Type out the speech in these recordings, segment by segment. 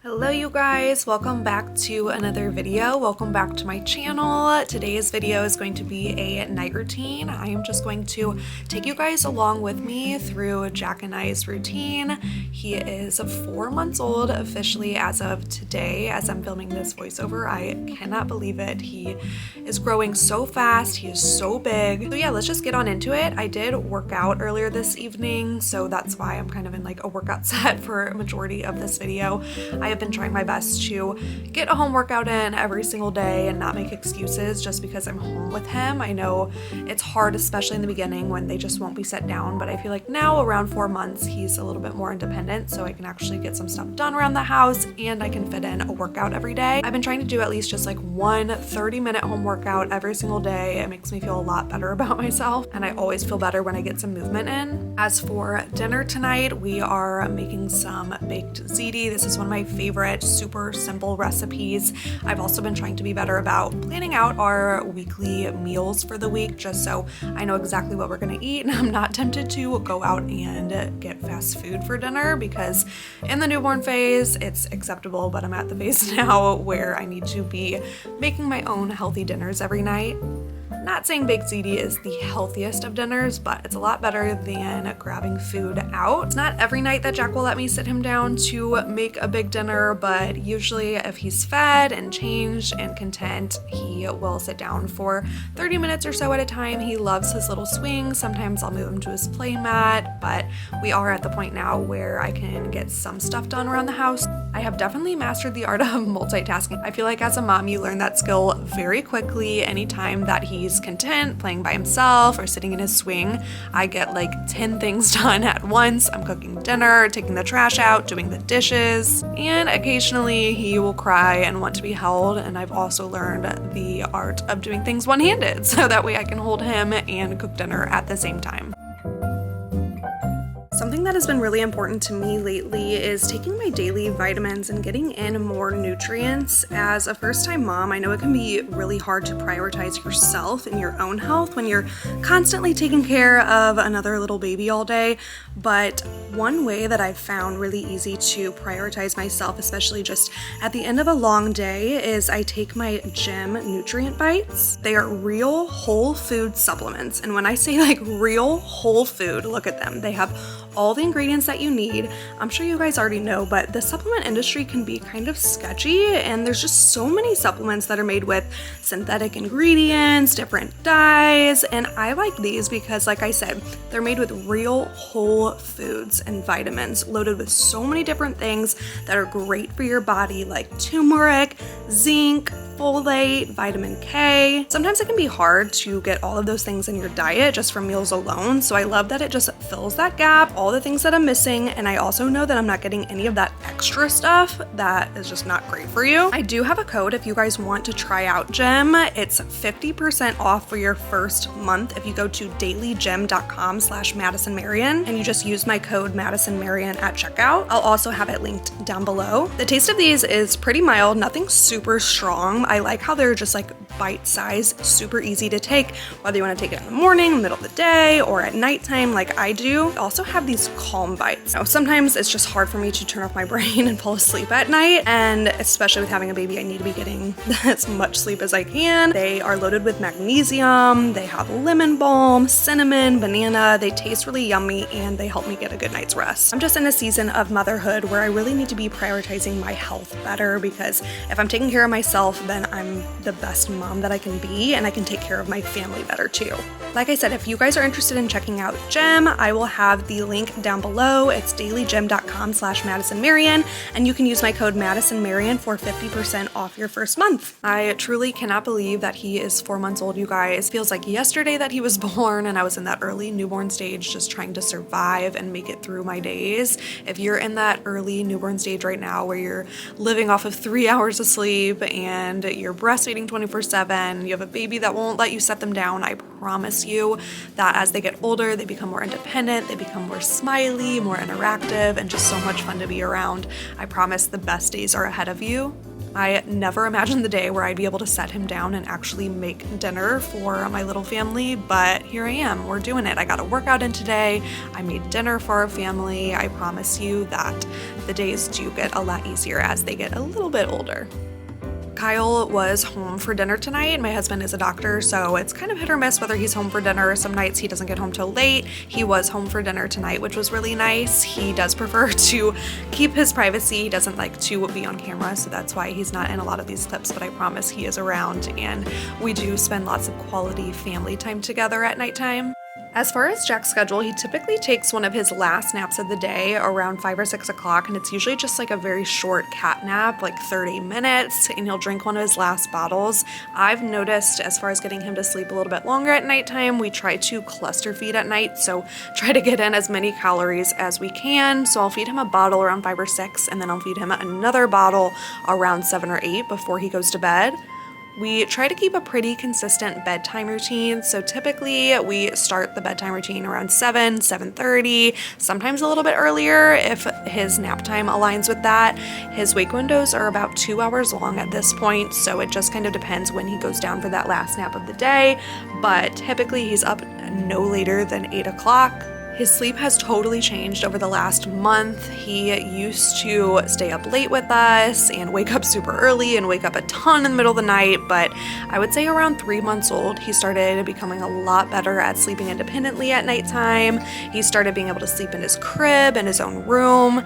Hello you guys, welcome back to another video. Welcome back to my channel. Today's video is going to be a night routine. I am just going to take you guys along with me through Jack and I's routine. He is 4 months old officially as of today. As I'm filming this voiceover, I cannot believe it. He is growing so fast. He is so big. So yeah, let's just get on into it. I did work out earlier this evening, so that's why I'm kind of in like a workout set for a majority of this video. I have been trying my best to get a home workout in every single day and not make excuses just because I'm home with him. I know it's hard, especially in the beginning when they just won't be set down, but I feel like now around 4 months, he's a little bit more independent, so I can actually get some stuff done around the house and I can fit in a workout every day. I've been trying to do at least just like one 30-minute home workout every single day. It makes me feel a lot better about myself, and I always feel better when I get some movement in. As for dinner tonight, we are making some baked ziti. This is one of my favorite super simple recipes. I've also been trying to be better about planning out our weekly meals for the week just so I know exactly what we're gonna eat, and I'm not tempted to go out and get fast food for dinner because in the newborn phase it's acceptable, but I'm at the phase now where I need to be making my own healthy dinners every night. Not saying baked ziti is the healthiest of dinners, but it's a lot better than grabbing food out. It's not every night that Jack will let me sit him down to make a big dinner, but usually if he's fed and changed and content, he will sit down for 30 minutes or so at a time. He loves his little swing. Sometimes I'll move him to his play mat, but we are at the point now where I can get some stuff done around the house. I have definitely mastered the art of multitasking. I feel like as a mom, you learn that skill very quickly. Anytime that he's content playing by himself or sitting in his swing, I get like 10 things done at once. I'm cooking dinner, taking the trash out, doing the dishes, and occasionally he will cry and want to be held. And I've also learned the art of doing things one-handed so that way I can hold him and cook dinner at the same time. Something that has been really important to me lately is taking my daily vitamins and getting in more nutrients. As a first-time mom, I know it can be really hard to prioritize yourself and your own health when you're constantly taking care of another little baby all day, but one way that I've found really easy to prioritize myself, especially just at the end of a long day, is I take my gym nutrient bites. They are real whole food supplements, and when I say like real whole food, look at them. They have all the ingredients that you need. I'm sure you guys already know, but the supplement industry can be kind of sketchy, and there's just so many supplements that are made with synthetic ingredients, different dyes, and I like these because, like I said, they're made with real whole foods and vitamins loaded with so many different things that are great for your body, like turmeric, zinc, folate, vitamin K. Sometimes it can be hard to get all of those things in your diet just from meals alone, so I love that it just fills that gap, all the things that I'm missing, and I also know that I'm not getting any of that extra stuff that is just not great for you. I do have a code if you guys want to try out Gym. It's 50% off for your first month if you go to dailygym.com/MadisonMarian and you just use my code MadisonMarian at checkout. I'll also have it linked down below. The taste of these is pretty mild, nothing super strong. I like how they're just like bite-sized, super easy to take, whether you want to take it in the morning, middle of the day, or at nighttime like I do. I also have these calm bites. Now, sometimes it's just hard for me to turn off my brain and fall asleep at night, and especially with having a baby, I need to be getting as much sleep as I can. They are loaded with magnesium, they have lemon balm, cinnamon, banana, they taste really yummy, and they help me get a good night's rest. I'm just in a season of motherhood where I really need to be prioritizing my health better, because if I'm taking care of myself, then I'm the best mom that I can be, and I can take care of my family better too. Like I said, if you guys are interested in checking out Gym, I will have the link down below. It's dailygym.com/MadisonMarian, and you can use my code MadisonMarian for 50% off your first month. I truly cannot believe that he is 4 months old, you guys. Feels like yesterday that he was born, and I was in that early newborn stage just trying to survive and make it through my days. If you're in that early newborn stage right now where you're living off of 3 hours of sleep and you're breastfeeding 24/7, you have a baby that won't let you set them down, I promise you that as they get older, they become more independent, they become more smiley, more interactive, and just so much fun to be around. I promise the best days are ahead of you. I never imagined the day where I'd be able to set him down and actually make dinner for my little family, but here I am. We're doing it. I got a workout in today. I made dinner for our family. I promise you that the days do get a lot easier as they get a little bit older. Kyle was home for dinner tonight. My husband is a doctor, so it's kind of hit or miss whether he's home for dinner. Some nights he doesn't get home till late. He was home for dinner tonight, which was really nice. He does prefer to keep his privacy. He doesn't like to be on camera, so that's why he's not in a lot of these clips, but I promise he is around, and we do spend lots of quality family time together at nighttime. As far as Jack's schedule, he typically takes one of his last naps of the day around 5 or 6 o'clock, and it's usually just like a very short cat nap, like 30 minutes, and he'll drink one of his last bottles. I've noticed as far as getting him to sleep a little bit longer at nighttime, we try to cluster feed at night, so try to get in as many calories as we can. So I'll feed him a bottle around 5 or 6, and then I'll feed him another bottle around 7 or 8 before he goes to bed. We try to keep a pretty consistent bedtime routine, so typically we start the bedtime routine around 7, 7:30, sometimes a little bit earlier if his nap time aligns with that. His wake windows are about 2 hours long at this point, so it just kind of depends when he goes down for that last nap of the day, but typically he's up no later than 8 o'clock. His sleep has totally changed over the last month. He used to stay up late with us and wake up super early and wake up a ton in the middle of the night, but I would say around 3 months old, he started becoming a lot better at sleeping independently at nighttime. He started being able to sleep in his crib, in his own room,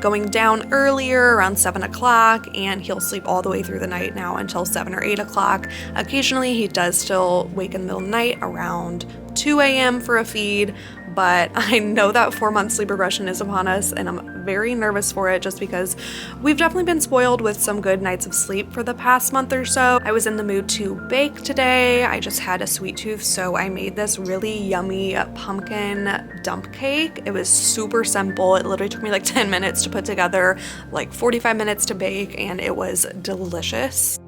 going down earlier around 7 o'clock, and he'll sleep all the way through the night now until 7 or 8 o'clock. Occasionally, he does still wake in the middle of the night around 2 a.m. for a feed, but I know that 4-month sleep regression is upon us, and I'm very nervous for it just because we've definitely been spoiled with some good nights of sleep for the past month or so. I was in the mood to bake today. I just had a sweet tooth, so I made this really yummy pumpkin dump cake. It was super simple. It literally took me like 10 minutes to put together, like 45 minutes to bake, and it was delicious.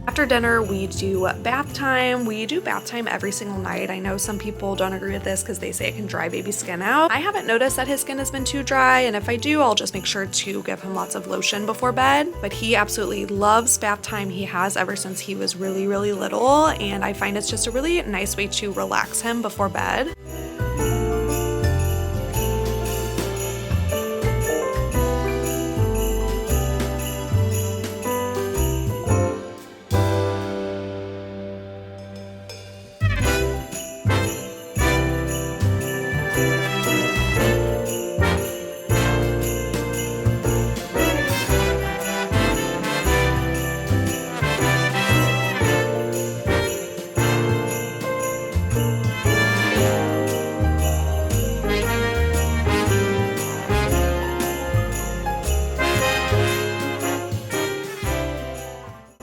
After dinner, we do bath time. We do bath time every single night. I know some people don't agree with this because they say it can dry baby skin out. I haven't noticed that his skin has been too dry, and if I do, I'll just make sure to give him lots of lotion before bed. But he absolutely loves bath time. He has ever since he was really, really little, and I find it's just a really nice way to relax him before bed.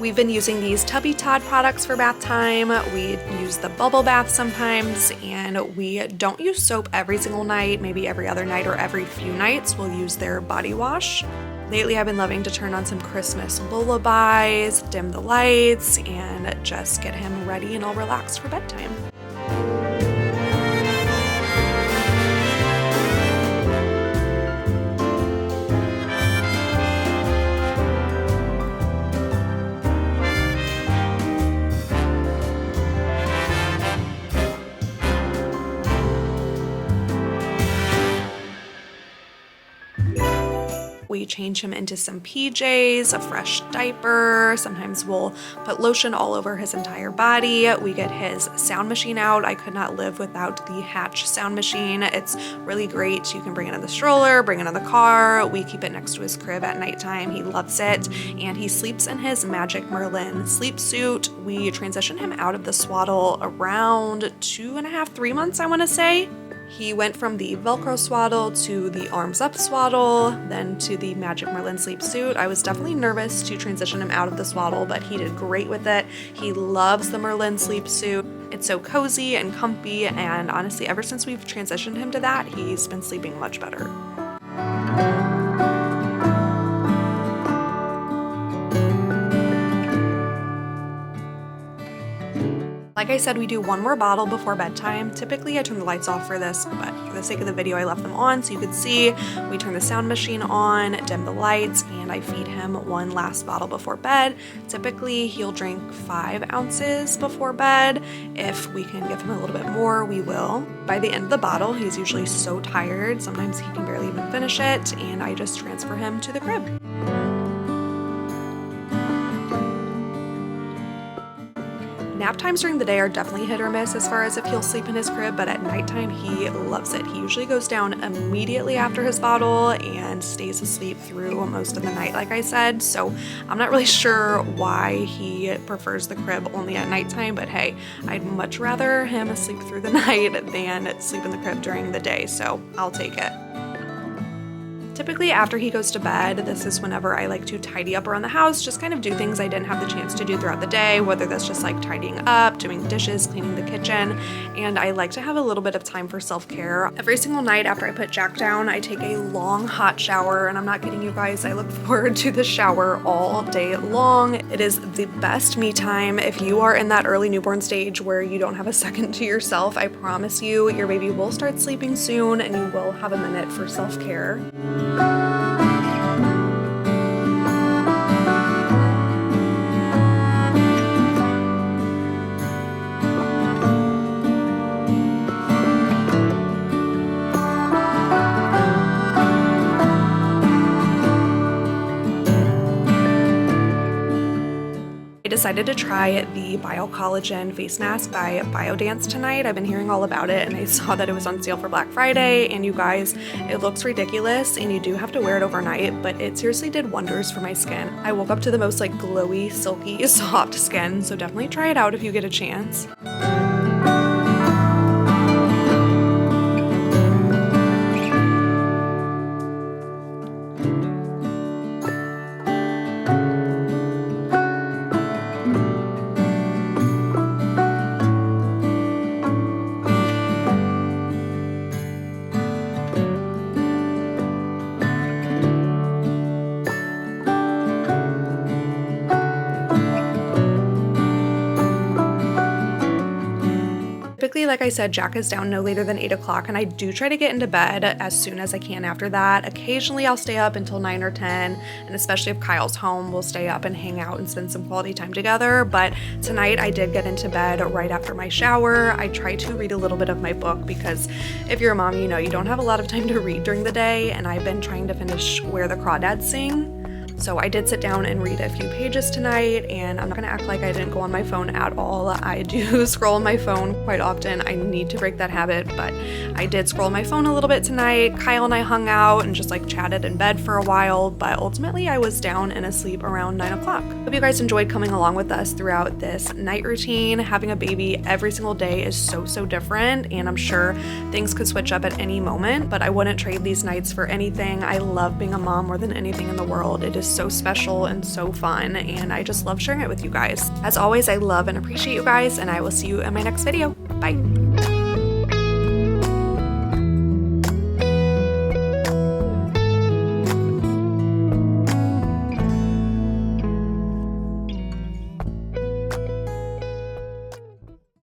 We've been using these Tubby Todd products for bath time. We use the bubble bath sometimes, and we don't use soap every single night. Maybe every other night or every few nights we'll use their body wash. Lately I've been loving to turn on some Christmas lullabies, dim the lights, and just get him ready and all relaxed for bedtime. We change him into some PJs, a fresh diaper. Sometimes we'll put lotion all over his entire body. We get his sound machine out. I could not live without the Hatch sound machine. It's really great. You can bring it in the stroller, bring it in the car. We keep it next to his crib at nighttime. He loves it, and he sleeps in his Magic Merlin sleep suit. We transitioned him out of the swaddle around 2.5, 3 months, I want to say. He went from the Velcro swaddle to the arms up swaddle, then to the Magic Merlin sleep suit. I was definitely nervous to transition him out of the swaddle, but he did great with it. He loves the Merlin sleep suit. It's so cozy and comfy, and honestly, ever since we've transitioned him to that, he's been sleeping much better. Like I said, we do one more bottle before bedtime. Typically, I turn the lights off for this, but for the sake of the video, I left them on so you could see. We turn the sound machine on, dim the lights, and and I feed him one last bottle before bed. Typically, he'll drink 5 ounces before bed. If we can give him a little bit more, we will. By the end of the bottle, he's usually so tired, sometimes he can barely even finish it, and I just transfer him to the crib. Nap times during the day are definitely hit or miss as far as if he'll sleep in his crib, but at nighttime he loves it. He usually goes down immediately after his bottle and stays asleep through most of the night, like I said. So I'm not really sure why he prefers the crib only at nighttime, but hey, I'd much rather him sleep through the night than sleep in the crib during the day, so I'll take it. Typically after he goes to bed, this is whenever I like to tidy up around the house, just kind of do things I didn't have the chance to do throughout the day, whether that's just like tidying up, doing dishes, cleaning the kitchen, and I like to have a little bit of time for self-care. Every single night after I put Jack down, I take a long hot shower, and I'm not kidding you guys, I look forward to the shower all day long. It is the best me time. If you are in that early newborn stage where you don't have a second to yourself, I promise you, your baby will start sleeping soon and you will have a minute for self-care. I decided to try the Biocollagen face mask by Biodance tonight. I've been hearing all about it and I saw that it was on sale for Black Friday, and you guys, it looks ridiculous and you do have to wear it overnight, but it seriously did wonders for my skin. I woke up to the most like glowy, silky, soft skin, so definitely try it out if you get a chance. Typically, like I said, Jack is down no later than 8 o'clock, and I do try to get into bed as soon as I can after that. Occasionally, I'll stay up until 9 or 10, and especially if Kyle's home, we'll stay up and hang out and spend some quality time together. But tonight, I did get into bed right after my shower. I try to read a little bit of my book because if you're a mom, you know you don't have a lot of time to read during the day, and I've been trying to finish Where the Crawdads Sing. So I did sit down and read a few pages tonight, and I'm not gonna act like I didn't go on my phone at all. I do scroll on my phone quite often. I need to break that habit, but I did scroll my phone a little bit tonight. Kyle and I hung out and just like chatted in bed for a while, but ultimately I was down and asleep around 9 o'clock. Hope you guys enjoyed coming along with us throughout this night routine. Having a baby every single day is so different, and I'm sure things could switch up at any moment, but I wouldn't trade these nights for anything. I love being a mom more than anything in the world. It is so special and so fun, and I just love sharing it with you guys. As always, I love and appreciate you guys, and I will see you in my next video. Bye.